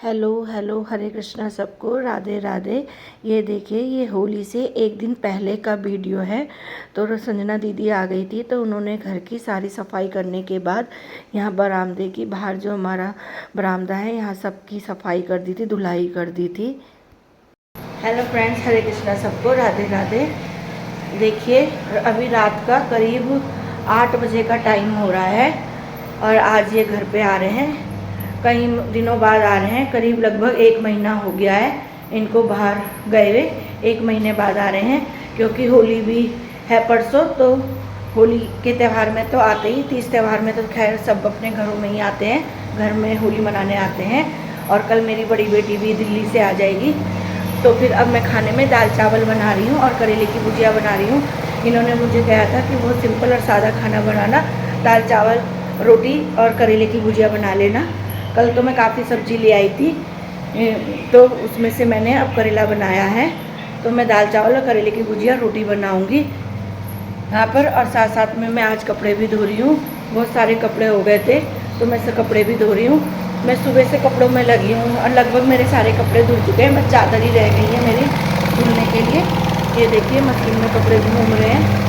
Hello hello, हरे कृष्णा सबको, राधे राधे। ये देखिए, ये होली से एक दिन पहले का वीडियो है। तो संजना दीदी आ गई थी, तो उन्होंने घर की सारी सफाई करने के बाद यहाँ बरामदे की बाहर जो हमारा बरामदा है, यहाँ सबकी सफाई कर दी थी, धुलाई कर दी थी। हेलो फ्रेंड्स, हरे कृष्णा सबको, राधे राधे। देखिए, अभी रात का करीब 8 बजे का टाइम हो रहा है और आज ये घर पे आ रहे हैं। कई दिनों बाद आ रहे हैं, करीब लगभग 1 महीना हो गया है इनको बाहर गए हुए। 1 महीने बाद आ रहे हैं, क्योंकि होली भी है परसों। तो होली के त्यौहार में तो आते ही, तीज त्यौहार में तो खैर सब अपने घरों में ही आते हैं, घर में होली मनाने आते हैं। और कल मेरी बड़ी बेटी भी दिल्ली से आ जाएगी। तो फिर अब मैं खाने में दाल चावल बना रही हूँ और करेले की भुजिया बना रही हूँ। इन्होंने मुझे कहा था कि बहुत सिंपल और सादा खाना बनाना, दाल चावल रोटी और करेले की भुजिया बना लेना। कल तो मैं काफ़ी सब्ज़ी ले आई थी, तो उसमें से मैंने अब करेला बनाया है। तो मैं दाल चावल और करेले की भुजिया रोटी बनाऊंगी यहाँ पर। और साथ साथ में मैं आज कपड़े भी धो रही हूँ। बहुत सारे कपड़े हो गए थे, तो मैं से कपड़े भी धो रही हूँ। मैं सुबह से कपड़ों में लगी हूँ और लगभग मेरे सारे कपड़े धुल चुके हैं, बस चादर ही रह गई है मेरी धुलने के लिए। ये देखिए, मशीन में कपड़े घूम रहे हैं।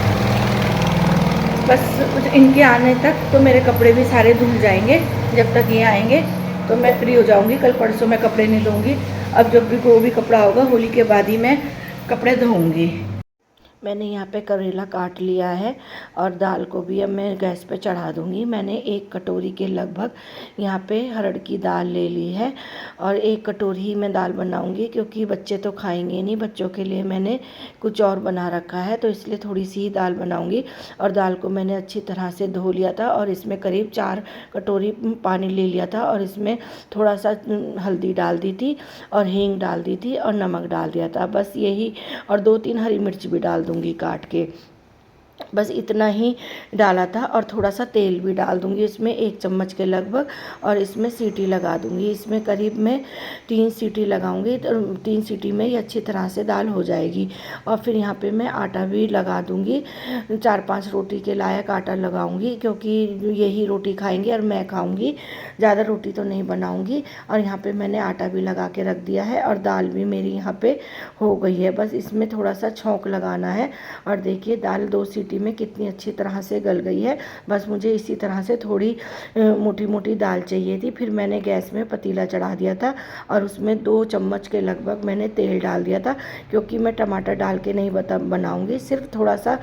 बस इनके आने तक तो मेरे कपड़े भी सारे धुल जाएंगे। जब तक ये आएंगे तो मैं फ्री हो जाऊंगी। कल परसों मैं कपड़े नहीं धोऊंगी। अब जब भी कोई भी कपड़ा होगा, होली के बाद ही मैं कपड़े धोऊंगी। मैंने यहाँ पे करेला काट लिया है और दाल को भी अब मैं गैस पे चढ़ा दूँगी। मैंने 1 कटोरी के लगभग यहाँ पे हरड़ की दाल ले ली है और 1 कटोरी ही मैं दाल बनाऊँगी, क्योंकि बच्चे तो खाएंगे नहीं। बच्चों के लिए मैंने कुछ और बना रखा है, तो इसलिए थोड़ी सी ही दाल बनाऊँगी। और दाल को मैंने अच्छी तरह से धो लिया था और इसमें करीब 4 कटोरी पानी ले लिया था और इसमें थोड़ा सा हल्दी डाल दी थी और हींग डाल दी थी और नमक डाल दिया था, बस यही। और 2-3 हरी मिर्च भी डाल दूँगी काट के, बस इतना ही डाला था। और थोड़ा सा तेल भी डाल दूँगी इसमें, 1 चम्मच के लगभग। और इसमें सीटी लगा दूँगी। इसमें करीब मैं 3 सीटी लगाऊँगी, तो 3 सीटी में ही अच्छी तरह से दाल हो जाएगी। और फिर यहाँ पे मैं आटा भी लगा दूँगी, 4-5 रोटी के लायक आटा लगाऊँगी, क्योंकि यही रोटी खाएंगे और मैं खाऊँगी, ज़्यादा रोटी तो नहीं बनाऊँगी। और यहाँ पे मैंने आटा भी लगा के रख दिया है और दाल भी मेरी यहाँ पे हो गई है। बस इसमें थोड़ा सा छौंक लगाना है। और देखिए, दाल 2 सीटी में कितनी अच्छी तरह से गल गई है। बस मुझे इसी तरह से थोड़ी मोटी मोटी दाल चाहिए थी। फिर मैंने गैस में पतीला चढ़ा दिया था और उसमें 2 चम्मच के लगभग मैंने तेल डाल दिया था, क्योंकि मैं टमाटर डाल के नहीं बनाऊँगी, सिर्फ थोड़ा सा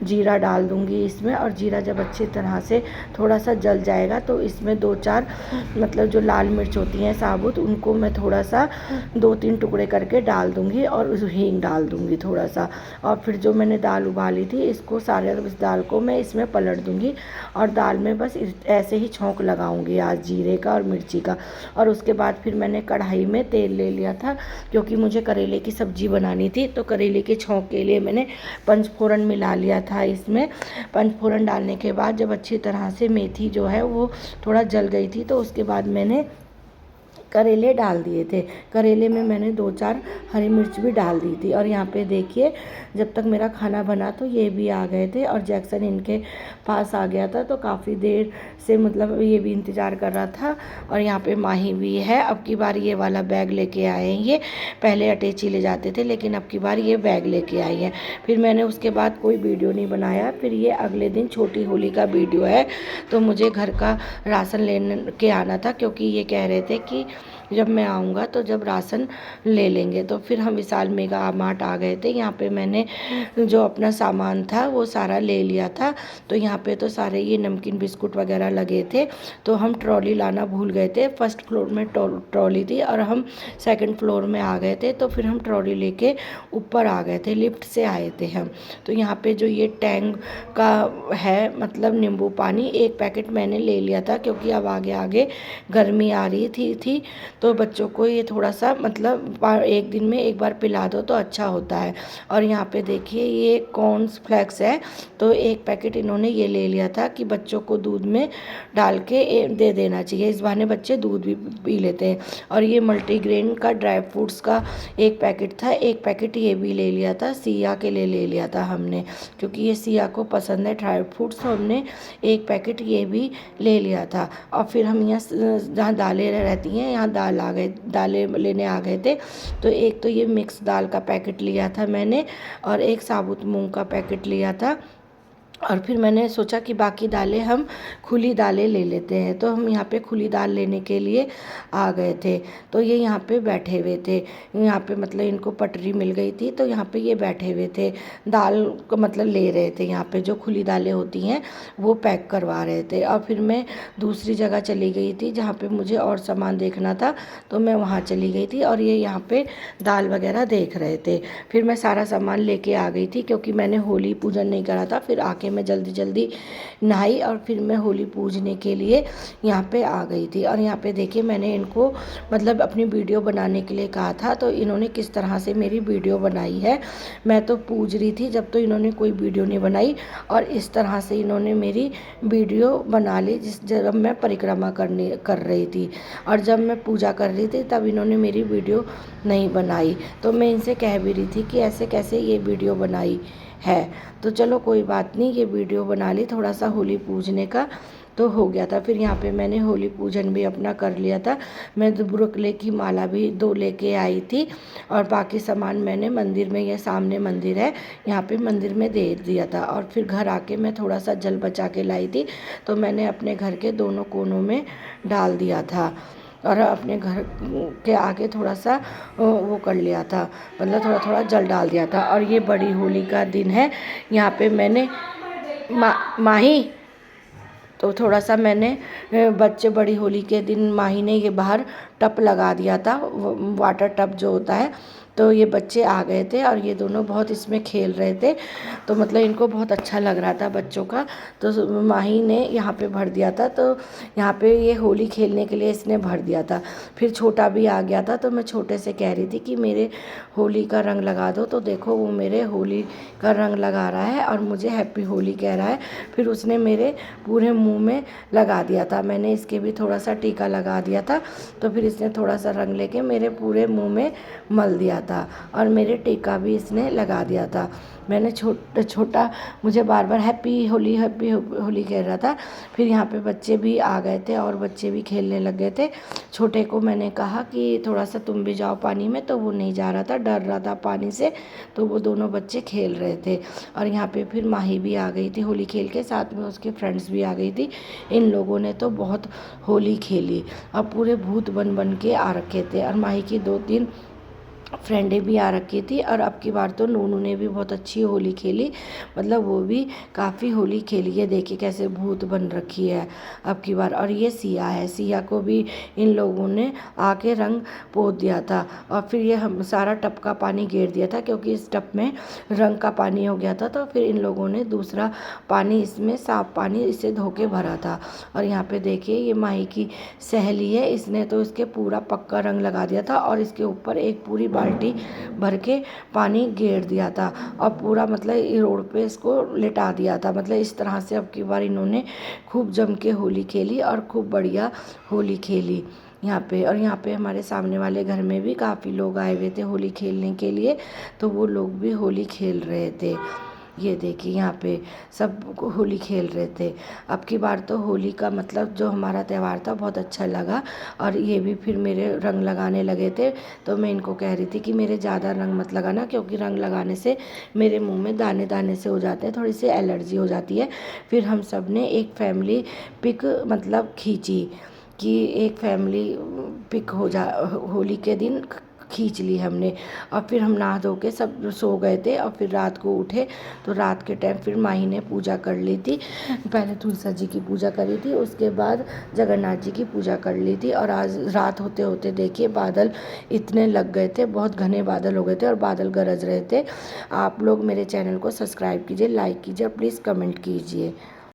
जीरा डाल दूँगी इसमें। और जीरा जब अच्छी तरह से थोड़ा सा जल जाएगा, तो इसमें 2-4 मतलब जो लाल मिर्च होती हैं साबुत, उनको मैं थोड़ा सा 2-3 टुकड़े करके डाल दूँगी और हींग डाल दूँगी थोड़ा सा। और फिर जो मैंने दाल उबाली थी, इसको सारे इस दाल को मैं इसमें पलट दूँगी और दाल में बस ऐसे ही छौंक लगाऊँगी आज जीरे का और मिर्ची का। और उसके बाद फिर मैंने कढ़ाई में तेल ले लिया था, क्योंकि मुझे करेले की सब्ज़ी बनानी थी। तो करेले के छौंक के लिए मैंने पंचफोरन मिला लिया था इसमें। पंचफोरन डालने के बाद जब अच्छी तरह से मेथी जो है वो थोड़ा जल गई थी, तो उसके बाद मैंने करेले डाल दिए थे। करेले में मैंने 2-4 हरी मिर्च भी डाल दी थी। और यहाँ पे देखिए, जब तक मेरा खाना बना तो ये भी आ गए थे और जैक्सन इनके पास आ गया था, तो काफ़ी देर से मतलब ये भी इंतज़ार कर रहा था। और यहाँ पे माही भी है। अब की बार ये वाला बैग लेके आए हैं ये। पहले अटैची ले जाते थे, लेकिन अब की बार ये बैग लेके आई हैं। फिर मैंने उसके बाद कोई वीडियो नहीं बनाया। फिर ये अगले दिन छोटी होली का वीडियो है। तो मुझे घर का राशन लेने के आना था, क्योंकि ये कह रहे थे कि जब मैं आऊँगा तो जब राशन ले लेंगे। तो फिर हम विशाल मेगा मार्ट आ गए थे। यहाँ पे मैंने जो अपना सामान था वो सारा ले लिया था। तो यहाँ पे तो सारे ये नमकीन बिस्कुट वगैरह लगे थे। तो हम ट्रॉली लाना भूल गए थे। फर्स्ट फ्लोर में ट्रॉली थी और हम सेकंड फ्लोर में आ गए थे। तो फिर हम ट्रॉली लेके ऊपर आ गए थे, लिफ्ट से आए थे हम। तो यहाँ पे जो ये टैंग का है, मतलब नींबू पानी, 1 पैकेट मैंने ले लिया था, क्योंकि अब आगे आगे गर्मी आ रही थी। तो बच्चों को ये थोड़ा सा मतलब 1 दिन में 1 बार पिला दो तो अच्छा होता है। और यहाँ पे देखिए, ये कॉर्न्स फ्लेक्स है। तो 1 पैकेट इन्होंने ये ले लिया था कि बच्चों को दूध में डाल के दे देना चाहिए, इस बहाने बच्चे दूध भी पी लेते हैं। और ये मल्टीग्रेन का ड्राई फ्रूट्स का 1 पैकेट था। 1 पैकेट ये भी ले लिया था, सिया के लिए ले लिया था हमने, क्योंकि ये सिया को पसंद है ड्राई फ्रूट्स। तो हमने 1 पैकेट ये भी ले लिया था। और फिर हम यहाँ जहाँ दालें रहती हैं, यहाँ दाल दालें लेने आ गए थे। तो एक तो ये मिक्स दाल का पैकेट लिया था मैंने और एक साबुत मूंग का पैकेट लिया था। और फिर मैंने सोचा कि बाकी दालें हम खुली दालें ले लेते हैं। तो हम यहाँ पे खुली दाल लेने के लिए आ गए थे। तो ये यहाँ पे बैठे हुए थे, यहाँ पे मतलब इनको पटरी मिल गई थी तो यहाँ पे ये बैठे हुए थे, दाल को मतलब ले रहे थे। यहाँ पे जो खुली दालें होती हैं वो पैक करवा रहे थे। और फिर मैं दूसरी जगह चली गई थी जहाँ पे मुझे और सामान देखना था, तो मैं वहाँ चली गई थी और ये यहाँ पे दाल वगैरह देख रहे थे। फिर मैं सारा सामान लेके आ गई थी क्योंकि मैंने होली पूजन नहीं करा था। फिर आके मैं जल्दी जल्दी नहाई और फिर मैं होली पूजने के लिए यहाँ पे आ गई थी। और यहाँ पे देखिए मैंने इनको मतलब अपनी वीडियो बनाने के लिए कहा था, तो इन्होंने किस तरह से मेरी वीडियो बनाई है। मैं तो पूज रही थी जब तो इन्होंने कोई वीडियो नहीं बनाई, और इस तरह से इन्होंने मेरी वीडियो बना ली जब मैं परिक्रमा कर रही थी। और जब मैं पूजा कर रही थी तब इन्होंने मेरी वीडियो नहीं बनाई। तो मैं इनसे कह भी रही थी कि ऐसे कैसे ये वीडियो बनाई है। तो चलो कोई बात नहीं, ये वीडियो बना ली थोड़ा सा होली पूजने का तो हो गया था। फिर यहाँ पे मैंने होली पूजन भी अपना कर लिया था। मैं दुबरुकले की माला भी 2 लेके आई थी और बाकी सामान मैंने मंदिर में, ये सामने मंदिर है यहाँ पे मंदिर में दे दिया था। और फिर घर आके मैं थोड़ा सा जल बचा के लाई थी, तो मैंने अपने घर के दोनों कोनों में डाल दिया था और अपने घर के आगे थोड़ा सा वो कर लिया था, मतलब थोड़ा थोड़ा जल डाल दिया था। और ये बड़ी होली का दिन है, यहाँ पे मैंने माही तो थोड़ा सा मैंने बच्चे बड़ी होली के दिन माही ने ये बाहर टप लगा दिया था, वाटर टप जो होता है। तो ये बच्चे आ गए थे और ये दोनों बहुत इसमें खेल रहे थे, तो मतलब इनको बहुत अच्छा लग रहा था बच्चों का। तो माही ने यहाँ पे भर दिया था, तो यहाँ पे ये होली खेलने के लिए इसने भर दिया था। फिर छोटा भी आ गया था, तो मैं छोटे से कह रही थी कि मेरे होली का रंग लगा दो, तो देखो वो मेरे होली का रंग लगा रहा है और मुझे हैप्पी होली कह रहा है। फिर उसने मेरे पूरे मुंह में लगा दिया था, मैंने इसके भी थोड़ा सा टीका लगा दिया था। तो फिर इसने थोड़ा सा रंग लेके मेरे पूरे मुंह में मल दिया था और मेरे टीका भी इसने लगा दिया था। मैंने छोटा मुझे बार बार हैप्पी होली कह रहा था। फिर यहाँ पे बच्चे भी आ गए थे और बच्चे भी खेलने लग गए थे। छोटे को मैंने कहा कि थोड़ा सा तुम भी जाओ पानी में, तो वो नहीं जा रहा था, डर रहा था पानी से। तो वो दोनों बच्चे खेल रहे थे। और यहाँ पे फिर माही भी आ गई थी होली खेल के, साथ में उसके फ्रेंड्स भी आ गई थी। इन लोगों ने तो बहुत होली खेली और पूरे भूत बन बन के आ रखे थे। और माही की 2-3 फ्रेंडें भी आ रखी थी। और अब की बार तो नूनू ने भी बहुत अच्छी होली खेली, मतलब वो भी काफ़ी होली खेली है। देखिए कैसे भूत बन रखी है अब की बार। और ये सिया है, सिया को भी इन लोगों ने आके रंग पोत दिया था। और फिर ये हम सारा टप का पानी घेर दिया था क्योंकि इस टप में रंग का पानी हो गया था। तो फिर इन लोगों ने दूसरा पानी, इसमें साफ पानी इसे धो के भरा था। और यहाँ पे देखिए ये माही की सहेली है, इसने तो इसके पूरा पक्का रंग लगा दिया था और इसके ऊपर एक पूरी बाल्टी भर के पानी घेर दिया था और पूरा मतलब रोड पे इसको लिटा दिया था। मतलब इस तरह से अब की बार इन्होंने खूब जम के होली खेली और खूब बढ़िया होली खेली यहाँ पे। और यहाँ पे हमारे सामने वाले घर में भी काफ़ी लोग आए हुए थे होली खेलने के लिए, तो वो लोग भी होली खेल रहे थे। ये देखिए यहाँ पे सब होली खेल रहे थे। अब की बार तो होली का मतलब जो हमारा त्यौहार था बहुत अच्छा लगा। और ये भी फिर मेरे रंग लगाने लगे थे, तो मैं इनको कह रही थी कि मेरे ज़्यादा रंग मत लगाना, क्योंकि रंग लगाने से मेरे मुंह में दाने दाने से हो जाते हैं, थोड़ी सी एलर्जी हो जाती है। फिर हम सब ने एक फैमिली पिक मतलब खींची कि एक फैमिली पिक होली के दिन खींच ली हमने। और फिर हम नहा धो के सब सो गए थे और फिर रात को उठे तो रात के टाइम फिर माही ने पूजा कर ली थी। पहले तुलसा जी की पूजा करी थी, उसके बाद जगन्नाथ जी की पूजा कर ली थी। और आज रात होते होते देखिए बादल इतने लग गए थे, बहुत घने बादल हो गए थे और बादल गरज रहे थे। आप लोग मेरे चैनल को सब्सक्राइब कीजिए, लाइक कीजिए और प्लीज़ कमेंट कीजिए।